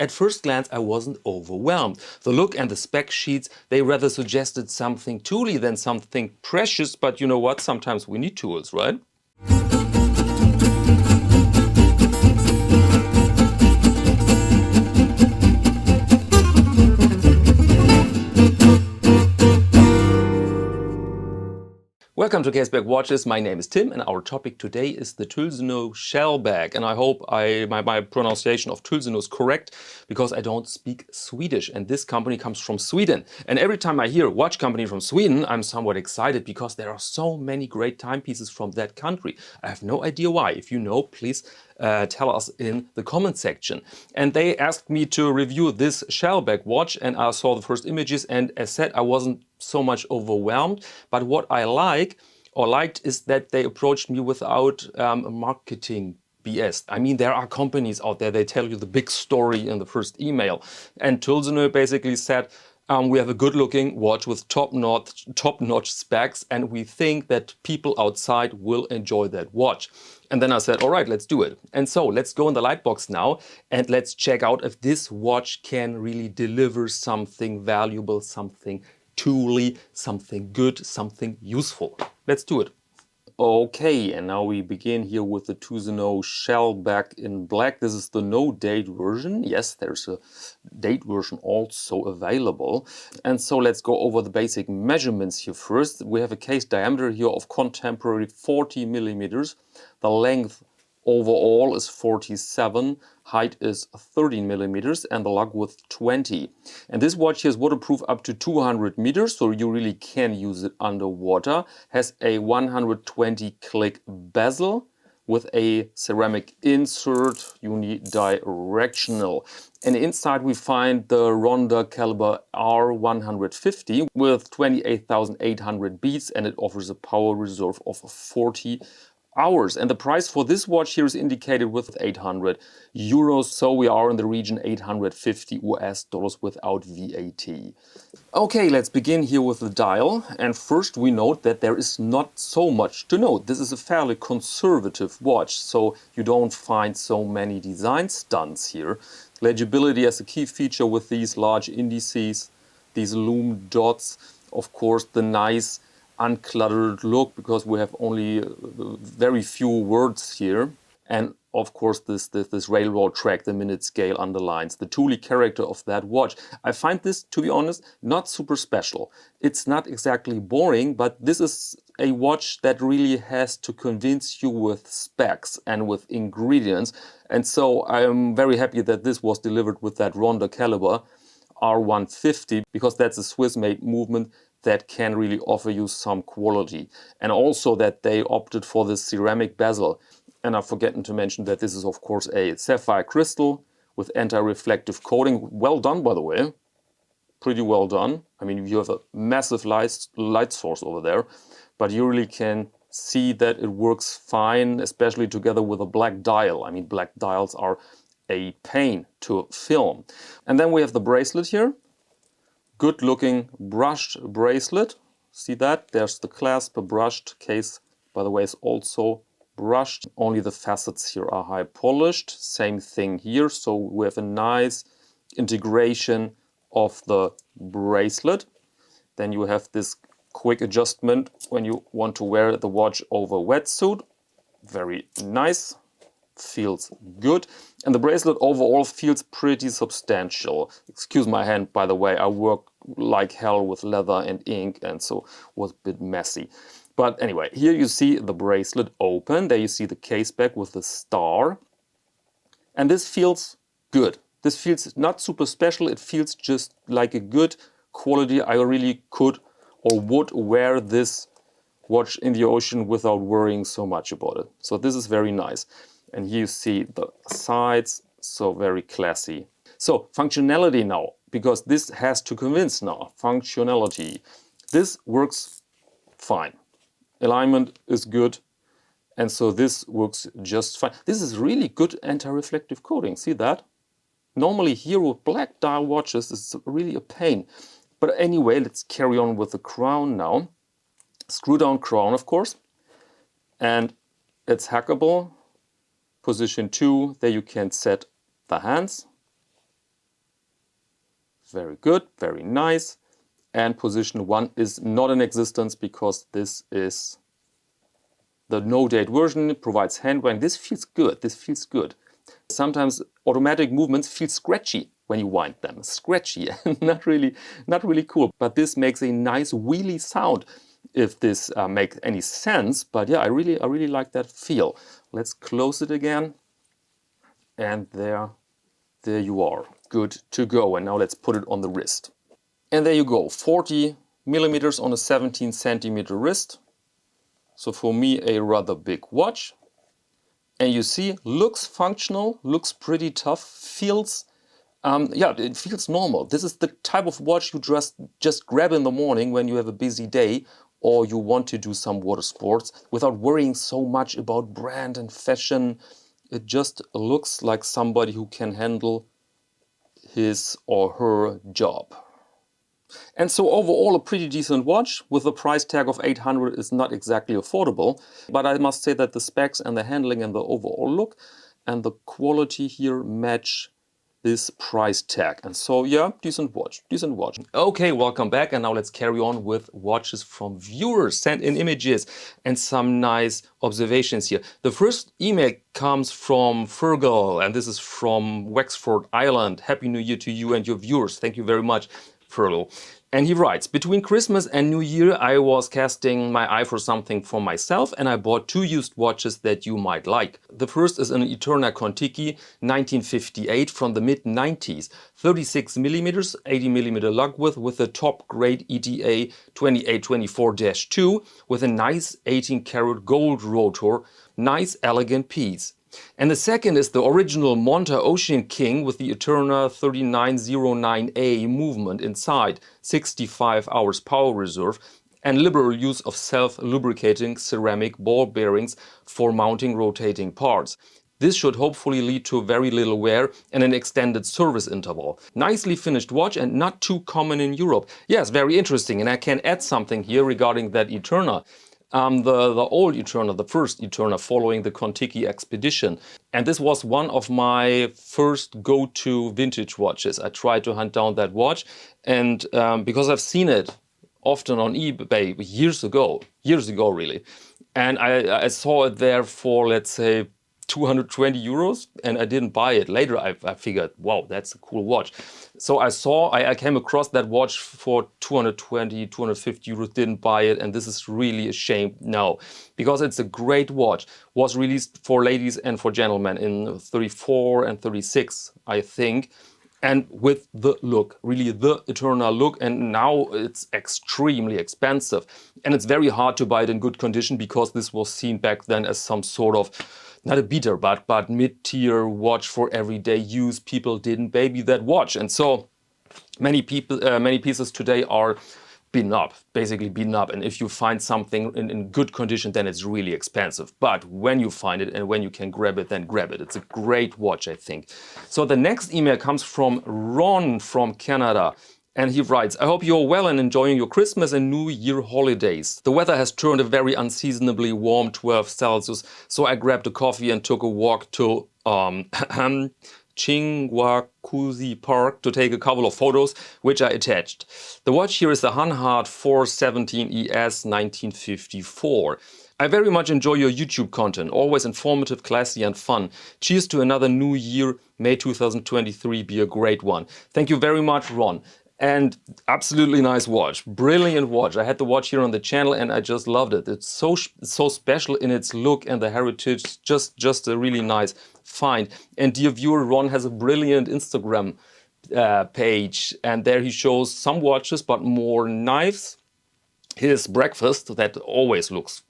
At first glance, I wasn't overwhelmed. The look and the spec sheets, they rather suggested something tooly than something precious, but you know what? Sometimes we need tools, right? Welcome to Caseback Watches. My name is Tim and our topic today is the Tusenö Shellback. And I hope my pronunciation of Tusenö is correct because I don't speak Swedish and this company comes from Sweden. And every time I hear a watch company from Sweden, I'm somewhat excited because there are so many great timepieces from that country. I have no idea why. If you know, please tell us in the comment section. And they asked me to review this Shellback watch and I saw the first images and as said, I wasn't so much overwhelmed, but what I liked is that they approached me without marketing BS. I mean, there are companies out there, they tell you the big story in the first email. And Tulso basically said, we have a good-looking watch with top-notch specs, and we think that people outside will enjoy that watch. And then I said, all right, let's do it. And so let's go in the Lightbox now and let's check out if this watch can really deliver something valuable, something tooly, something good, something useful. Let's do it. Okay, and now we begin here with the Tusenö Shellback in black. This is the no date version. Yes, there's a date version also available. And so let's go over the basic measurements here first. We have a case diameter here of contemporary 40 millimeters. The length overall is 47, height is 13 millimeters, and the lug width 20. And this watch here is waterproof up to 200 meters, so you really can use it underwater. Has a 120 click bezel with a ceramic insert, unidirectional. And inside we find the Ronda caliber R150 with 28,800 beats, and it offers a power reserve of 40 hours. And the price for this watch here is indicated with 800 euros, so we are in the region 850 US dollars without VAT. Okay, let's begin here with the dial. And first we note that there is not so much to note. This is a fairly conservative watch, so you don't find so many design stunts here. Legibility as a key feature with these large indices, these lume dots, of course the nice uncluttered look because we have only very few words here, and of course this railroad track, the minute scale underlines the tooly character of that watch. I find this, to be honest, not super special. It's not exactly boring, but this is a watch that really has to convince you with specs and with ingredients, and so I'm very happy that this was delivered with that Ronda caliber R150 because that's a Swiss-made movement that can really offer you some quality. And also that they opted for this ceramic bezel. And I've forgotten to mention that this is of course a sapphire crystal with anti-reflective coating. Well done, by the way. Pretty well done. I mean, you have a massive light source over there, but you really can see that it works fine, especially together with a black dial. I mean, black dials are a pain to film. And then we have the bracelet here. Good looking brushed bracelet. See that? There's the clasp, a brushed case, by the way, is also brushed. Only the facets here are high polished. Same thing here. So we have a nice integration of the bracelet. Then you have this quick adjustment when you want to wear the watch over wetsuit. Very nice. Feels good. And the bracelet overall feels pretty substantial. Excuse my hand, by the way, I work like hell with leather and ink and so was a bit messy. But anyway, here you see the bracelet open. There you see the case back with the star. And this feels good. This feels not super special. It feels just like a good quality. I really could or would wear this watch in the ocean without worrying so much about it. So this is very nice. And here you see the sides, so very classy. So functionality now, because this has to convince now. Functionality. This works fine. Alignment is good. And so this works just fine. This is really good anti-reflective coating. See that? Normally here with black dial watches, it's really a pain. But anyway, let's carry on with the crown now. Screw down crown, of course. And it's hackable. Position 2, there you can set the hands. Very good, very nice. And position 1 is not in existence because this is the no-date version. It provides hand wind. This feels good, this feels good. Sometimes automatic movements feel scratchy when you wind them. Scratchy, not really cool. But this makes a nice wheelie sound, if this makes any sense. But yeah, I really like that feel. Let's close it again. And there you are. Good to go. And now let's put it on the wrist. And there you go. 40 millimeters on a 17 centimeter wrist. So for me, a rather big watch. And you see, looks functional, looks pretty tough, feels, yeah, it feels normal. This is the type of watch you just grab in the morning when you have a busy day or you want to do some water sports without worrying so much about brand and fashion. It just looks like somebody who can handle his or her job. And so overall a pretty decent watch with a price tag of 800 is not exactly affordable, but I must say that the specs and the handling and the overall look and the quality here match this price tag. And so yeah, decent watch, decent watch. Okay, welcome back, and now let's carry on with watches from viewers. Send in images and some nice observations here. The first email comes from Fergal, and this is from Wexford, Ireland. Happy New Year to you and your viewers. Thank you very much, Fergal. And he writes, between Christmas and New Year, I was casting my eye for something for myself, and I bought 2 used watches that you might like. The first is an Eterna Contiki 1958 from the mid-90s, 36 millimeters, 80 millimeter lug width with a top grade ETA 2824-2 with a nice 18 karat gold rotor, nice elegant piece. And the second is the original Monta Ocean King with the Eterna 3909A movement inside, 65 hours power reserve, and liberal use of self-lubricating ceramic ball bearings for mounting rotating parts. This should hopefully lead to very little wear and an extended service interval. Nicely finished watch and not too common in Europe. Yes, very interesting, and I can add something here regarding that Eterna. The old Eterna, the first Eterna following the Contiki expedition. And this was one of my first go-to vintage watches. I tried to hunt down that watch, and because I've seen it often on eBay years ago really. And I saw it there for, let's say, 220 euros, and I didn't buy it. Later I figured, wow, that's a cool watch. So I came across that watch for 220, 250 euros, didn't buy it, and this is really a shame now, because it's a great watch. Was released for ladies and for gentlemen in 34 and 36, I think. And with the look, really the eternal look, and now it's extremely expensive. And it's very hard to buy it in good condition because this was seen back then as some sort of, not a beater, but mid-tier watch for everyday use. People didn't baby that watch. And so many pieces today are basically beaten up. And if you find something in good condition, then it's really expensive. But when you find it and when you can grab it, then grab it. It's a great watch, I think. So the next email comes from Ron from Canada. And he writes, I hope you're well and enjoying your Christmas and New Year holidays. The weather has turned a very unseasonably warm 12 Celsius, so I grabbed a coffee and took a walk to Chingwakuzi Park to take a couple of photos, which I attached. The watch here is the Hanhart 417 ES 1954. I very much enjoy your YouTube content, always informative, classy and fun. Cheers to another new year, may 2023 be a great one. Thank you very much, Ron. And absolutely nice watch, brilliant watch. I had the watch here on the channel and I just loved it. It's so special in its look and the heritage, just a really nice find. And dear viewer, Ron has a brilliant Instagram page, and there he shows some watches but more knives. His breakfast that always looks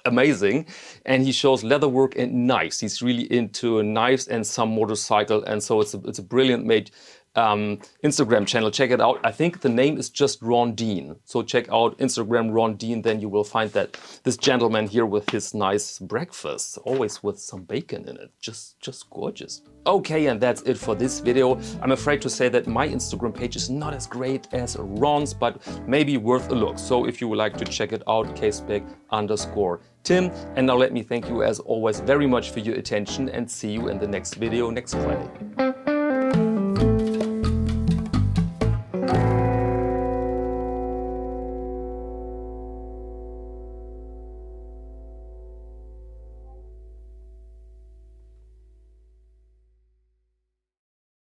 amazing, and he shows leatherwork and knives. He's really into knives and some motorcycle, and so it's a brilliant made Instagram channel. Check it out. I think the name is just Ron Dean. So check out Instagram Ron Dean, then you will find that this gentleman here with his nice breakfast, always with some bacon in it. Just gorgeous. Okay, and that's it for this video. I'm afraid to say that my Instagram page is not as great as Ron's, but maybe worth a look. So if you would like to check it out, caseback_Tim. And now let me thank you as always very much for your attention and see you in the next video next Friday.